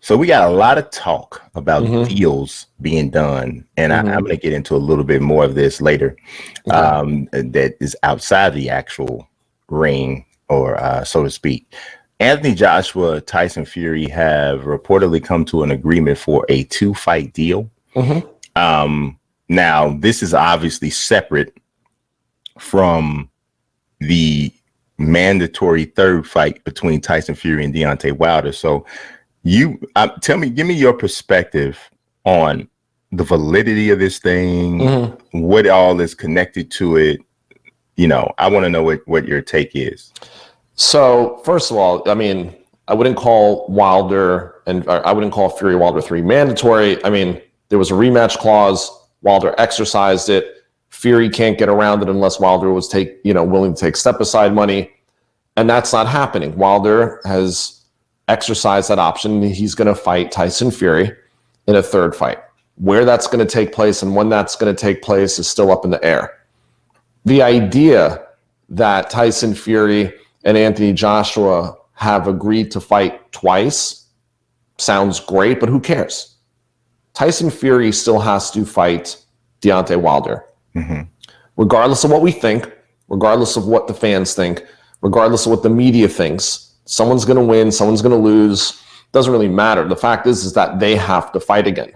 So we got a lot of talk about Mm-hmm. deals being done, and I'm Mm-hmm. going to get into a little bit more of this later. Okay. That is outside the actual ring, or so to speak. Anthony Joshua, Tyson Fury have reportedly come to an agreement for a 2-fight deal. Mm-hmm. Now, this is obviously separate from the mandatory third fight between Tyson Fury and Deontay Wilder. So give me your perspective on the validity of this thing, Mm-hmm. what all is connected to it. I want to know what your take is. So first of all, I mean, I wouldn't call Fury Wilder 3 mandatory. I mean, there was a rematch clause. Wilder exercised it. Fury can't get around it unless Wilder was willing to take step aside money, and that's not happening. Wilder has exercised that option. He's going to fight Tyson Fury in a third fight. Where that's going to take place and when that's going to take place is still up in the air. The idea that Tyson Fury and Anthony Joshua have agreed to fight twice sounds great, but who cares? Tyson Fury still has to fight Deontay Wilder. Mm-hmm. Regardless of what we think, regardless of what the fans think, regardless of what the media thinks, someone's going to win, someone's going to lose. Doesn't really matter. The fact is that they have to fight again.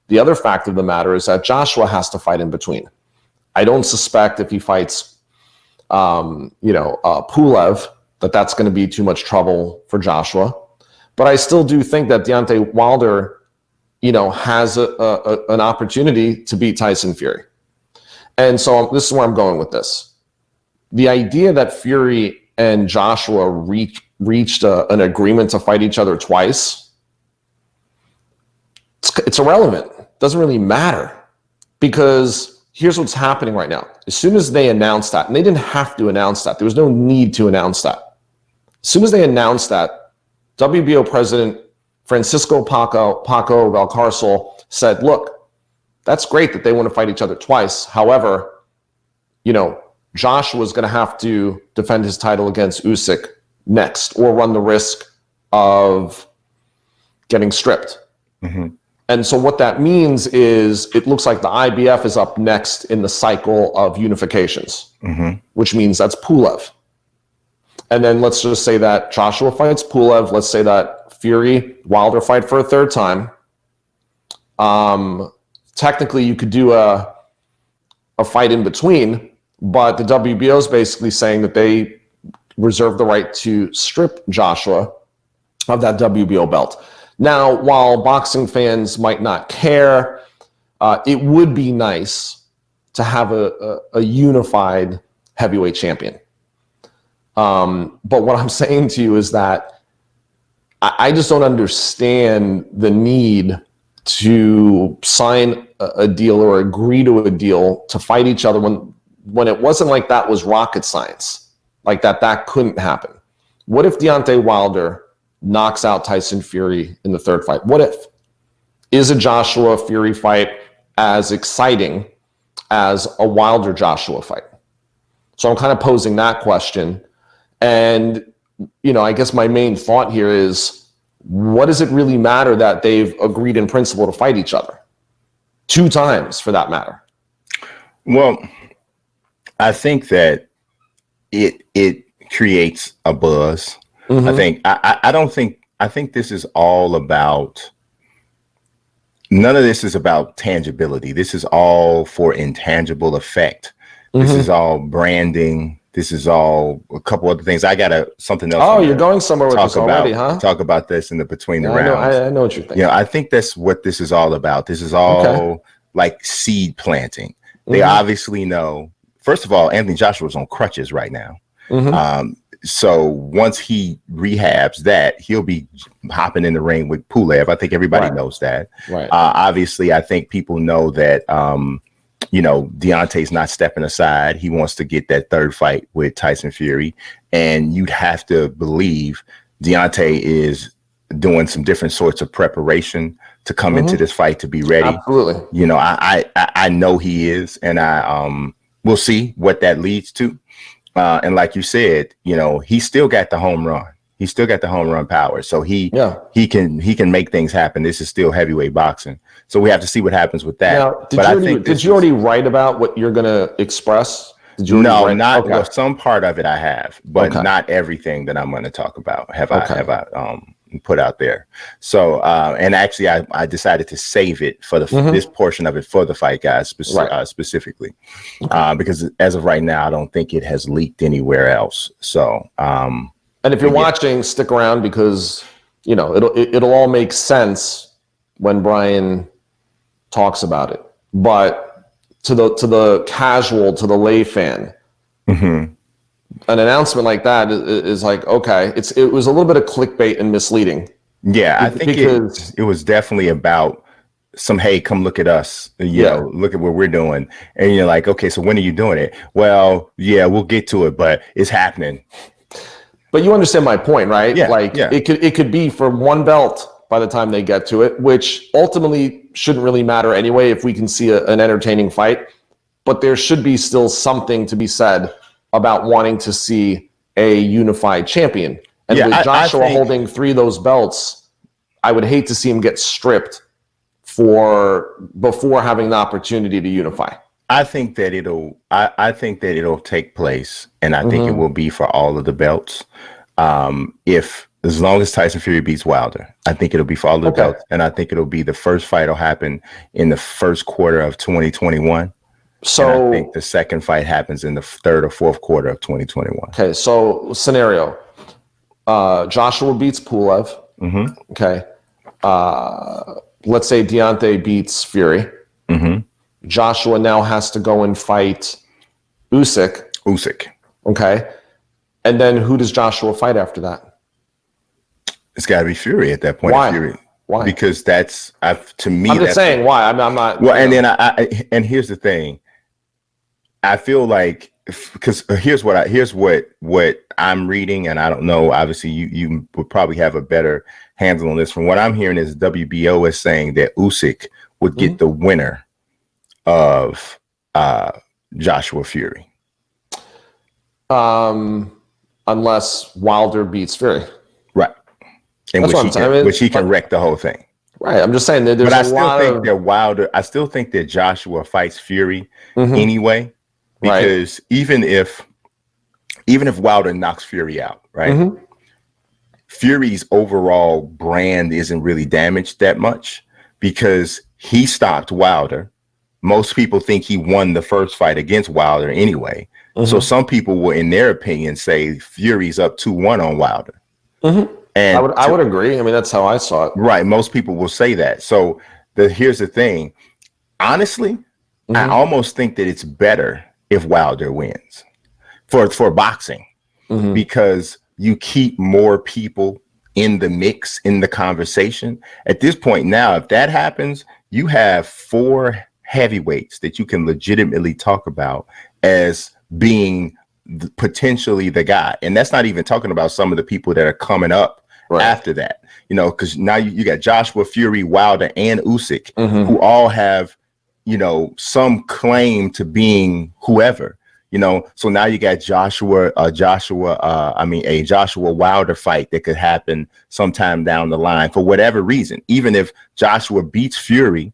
The other fact of the matter is that Joshua has to fight in between. I don't suspect if he fights, Pulev, that's going to be too much trouble for Joshua. But I still do think that Deontay Wilder, has an opportunity to beat Tyson Fury. And so this is where I'm going with this. The idea that Fury and Joshua reached an agreement to fight each other twice, it's irrelevant. It doesn't really matter, because here's what's happening right now. As soon as they announced that, and they didn't have to announce that, there was no need to announce that. As soon as they announced that, WBO president Francisco Paco Valcarcel said, look, that's great that they want to fight each other twice. However, Joshua's going to have to defend his title against Usyk next, or run the risk of getting stripped. Mm-hmm. And so what that means is it looks like the IBF is up next in the cycle of unifications, mm-hmm. which means that's Pulev. And then let's just say that Joshua fights Pulev. Let's say that Fury, Wilder fight for a third time. Technically, you could do a fight in between, but the WBO is basically saying that they reserve the right to strip Joshua of that WBO belt. Now, while boxing fans might not care, it would be nice to have a unified heavyweight champion. But what I'm saying to you is that I just don't understand the need to sign a deal or agree to a deal to fight each other when it wasn't like that was rocket science, like that couldn't happen. What if Deontay Wilder knocks out Tyson Fury in the third fight? What if? Is a Joshua Fury fight as exciting as a Wilder Joshua fight? So I'm kind of posing that question. And, I guess my main thought here is, what does it really matter that they've agreed in principle to fight each other 2 times, for that matter? Well, I think that it creates a buzz. Mm-hmm. I think this is all about, none of this is about tangibility. This is all for intangible effect. This is all branding. This is all a couple other things. I got something else. Oh, you're going somewhere with this already, huh? Talk about this in the between the rounds. I know what you're thinking. I think that's what this is all about. This is all like seed planting. They obviously know. First of all, Anthony Joshua's on crutches right now. Mm-hmm. So once he rehabs that, he'll be hopping in the ring with Pulev. I think everybody knows that. Right. Obviously, I think people know that, Deontay's not stepping aside. He wants to get that third fight with Tyson Fury. And you'd have to believe Deontay is doing some different sorts of preparation to come into this fight to be ready. Absolutely. I know he is, and we'll see what that leads to. And like you said, he still got the home run. He's still got the home run power. So he can make things happen. This is still heavyweight boxing. So we have to see what happens with that. Now, did you already write about what you're going to express? Did you no, not well, some part of it I have, but not everything that I'm going to talk about have I put out there. So and actually I decided to save it for the this portion of it for the Fight Guys specifically because as of right now I don't think it has leaked anywhere else. So and if you're watching, stick around because you know it'll all make sense when Brian talks about it. But to the casual, to the lay fan, an announcement like that is like, okay, it was a little bit of clickbait and misleading. Yeah, I think it was definitely about some, hey, come look at us, you know, look at what we're doing. And you're like, okay, so when are you doing it? Well, yeah, we'll get to it, but it's happening. But you understand my point, right? Yeah, it could be for one belt by the time they get to it, which ultimately shouldn't really matter anyway if we can see an entertaining fight. But there should be still something to be said about wanting to see a unified champion. And with Joshua holding 3 of those belts, I would hate to see him get stripped before having the opportunity to unify. I think that it'll take place, and I think it will be for all of the belts. As long as Tyson Fury beats Wilder, I think it'll be for all the belts, and I think it'll be the first fight will happen in the first quarter of 2021. So and I think the second fight happens in the third or fourth quarter of 2021. Okay, so scenario: Joshua beats Pulev. Okay, let's say Deontay beats Fury. Joshua now has to go and fight Usyk. Okay, and then who does Joshua fight after that? It's got to be Fury at that point. Why? Fury. Why? Because to me. I'm just saying why. I'm not. Well, and then and here's the thing. I feel like because here's what I'm reading, and I don't know. Obviously, you would probably have a better handle on this. From what I'm hearing, is WBO is saying that Usyk would get the winner of Joshua Fury, unless Wilder beats Fury. Right. And which he can wreck the whole thing. Right. I'm just saying that there's I still think that Joshua fights Fury anyway, because even if Wilder knocks Fury out, right? Fury's overall brand isn't really damaged that much because he stopped Wilder. Most people think he won the first fight against Wilder anyway. So some people will, in their opinion, say Fury's up 2-1 on Wilder. And I would agree. I mean, that's how I saw it. Right. Most people will say that. So here's the thing. Honestly, I almost think that it's better if Wilder wins for boxing because you keep more people in the mix, in the conversation. At this point now, if that happens, you have 4 heavyweights that you can legitimately talk about as being potentially the guy. And that's not even talking about some of the people that are coming up after that, you know, because now you got Joshua, Fury, Wilder, and Usyk, who all have, you know, some claim to being whoever, you know. So now you got a Joshua Wilder fight that could happen sometime down the line for whatever reason. Even if Joshua beats Fury,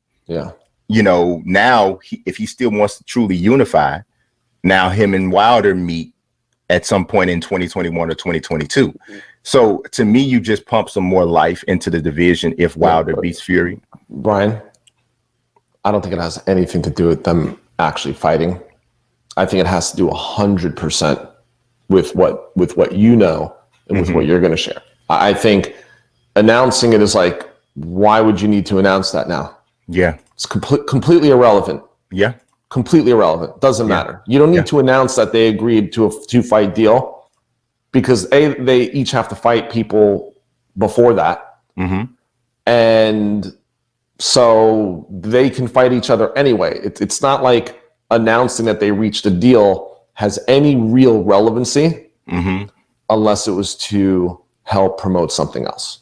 you know, now if he still wants to truly unify, now him and Wilder meet at some point in 2021 or 2022. So to me, you just pump some more life into the division if Wilder beats Fury. Brian, I don't think it has anything to do with them actually fighting. I think it has to do 100% with what you know and with what you're going to share. I think announcing it is like, why would you need to announce that now? Yeah. It's completely irrelevant. Yeah. Completely irrelevant. Doesn't matter. You don't need to announce that they agreed to a 2-fight deal because they each have to fight people before that. And so they can fight each other anyway. It's not like announcing that they reached a deal has any real relevancy unless it was to help promote something else.